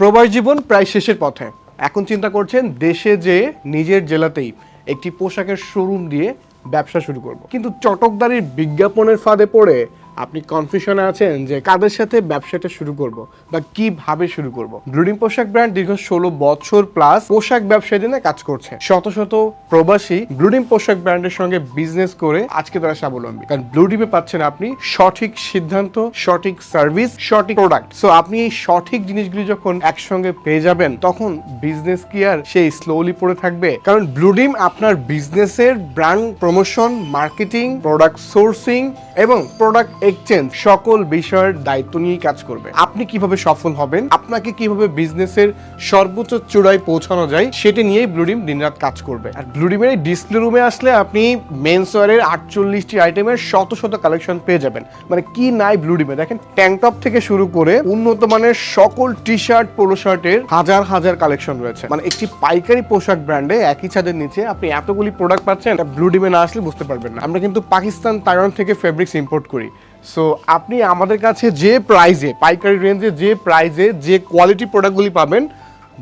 প্রবাস জীবন প্রায় শেষের পথে। এখন চিন্তা করছেন দেশে যে নিজের জেলাতেই একটি পোশাকের শোরুম দিয়ে ব্যবসা শুরু করব, কিন্তু চটকদারির বিজ্ঞাপনের ফাঁদে পড়ে আপনি কনফিউশনে আছেন যে কাদের সাথে ব্যবসাটা শুরু করব বা কিভাবে শুরু করব। ব্লুডিং পোশাক ব্র্যান্ড দীর্ঘ 16 বছর প্লাস পোশাক ব্যবসায় দিনে কাজ করছে। শত শত প্রবাসী ব্লুডিং পোশাক ব্র্যান্ডের সঙ্গে বিজনেস করে আজকে তারা স্বাবলম্বী, কারণ ব্লুডিংয়ে পাচ্ছেন আপনি সঠিক সিদ্ধান্ত, সঠিক সার্ভিস, সঠিক প্রোডাক্ট। সো আপনি এই সঠিক জিনিসগুলি যখন একসঙ্গে পেয়ে যাবেন তখন বিজনেস কি আর সেই স্লোলি পড়ে থাকবে? কারণ ব্লুডিং আপনার বিজনেসের brand promotion, marketing, product sourcing এবং প্রোডাক্ট এক্সচেঞ্জ সকল বিষয়ের দায়িত্ব নিয়ে কাজ করবে। আপনি কিভাবে সফল হবেন, আপনাকে কিভাবে বিজনেসের সর্বোচ্চ চূড়ায় পৌঁছানো যায় সেটা নিয়েই ব্লুডিং দিনরাত কাজ করবে। আর ব্লুডিংয়ের এই ডিসপ্লে রুমে আসলে আপনি মেন্সওয়্যারের 48টি আইটেমের শত শত কালেকশন পেয়ে যাবেন। মানে কি নাই ব্লুডিংয়ে, দেখেন ট্যাঙ্ক টপ থেকে শুরু করে উন্নত মানের সকল টি শার্ট, পোলো শার্টের হাজার হাজার কালেকশন রয়েছে। মানে একটি পাইকারি পোশাক ব্র্যান্ডে একই ছাদের নিচে আপনি এতগুলি প্রোডাক্ট পাচ্ছেন, ব্লুডিংয়ে না আসলে বুঝতে পারবেন না। আমরা কিন্তু পাকিস্তান, তাইওয়ান থেকে ফেব্রিক্স ইম্পোর্ট করি। সো আপনি আমাদের কাছে যে প্রাইজে, পাইকারি রেঞ্জে যে প্রাইজে যে কোয়ালিটি প্রোডাক্টগুলি পাবেন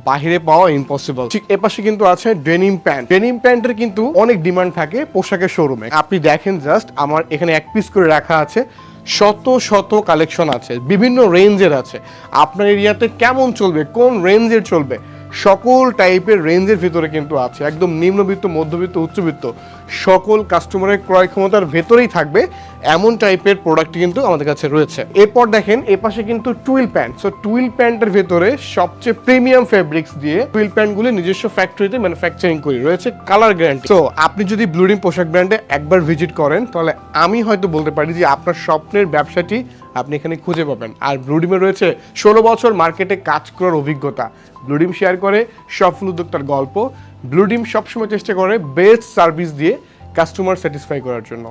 বাহিরে পাওয়া ইম্পসিবল। ঠিক এপাশে কিন্তু আছে ডেনিম প্যান্ট। ডেনিম প্যান্টের কিন্তু অনেক ডিমান্ড থাকে পোশাকের শোরুমে। আপনি দেখেন জাস্ট আমার এখানে এক পিস করে রাখা আছে, শত শত কালেকশন আছে, বিভিন্ন রেঞ্জের আছে। আপনার এরিয়াতে কেমন চলবে, কোন রেঞ্জের চলবে, সকল টাইপের রেঞ্জের ভিতরে কিন্তু আছে। একদম নিম্নবিত্ত, মধ্যবিত্ত, উচ্চবিত্ত সকল কাস্টমারের ক্রয় ক্ষমতার ভেতরেই থাকবে এমন টাইপের প্রোডাক্ট কিন্তু আমাদের কাছে রয়েছে। এরপর দেখেন এপাশে কিন্তু টুইল প্যান্ট। সো টুইল প্যান্টের ভেতরে সবচেয়ে প্রিমিয়াম ফেব্রিক্স দিয়ে টুইল প্যান্টগুলি নিজস্ব ফ্যাক্টরিতে ম্যানুফ্যাকচারিং করি, রয়েছে কালার গ্যারান্টি। তো আপনি যদি ব্লুডিং পোশাক ব্র্যান্ডে একবার ভিজিট করেন তাহলে আমি হয়তো বলতে পারি যে আপনার স্বপ্নের ব্যবসাটি আপনি এখানে খুঁজে পাবেন। আর ব্লুডিমে রয়েছে 16 বছর মার্কেটে কাজ করার অভিজ্ঞতা। ব্লুডিম শেয়ার করে সফল উদ্যোক্তার গল্প। ব্লুডিম সবসময় চেষ্টা করে বেস্ট সার্ভিস দিয়ে কাস্টমার স্যাটিসফাই করার জন্য।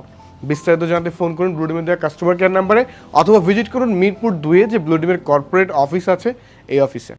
বিস্তারিত জানতে ফোন করুন ব্লুডিমের দেওয়া কাস্টমার কেয়ার নাম্বারে, অথবা ভিজিট করুন মিরপুর 2-এ যে ব্লুডিমের কর্পোরেট অফিস আছে এই অফিসে।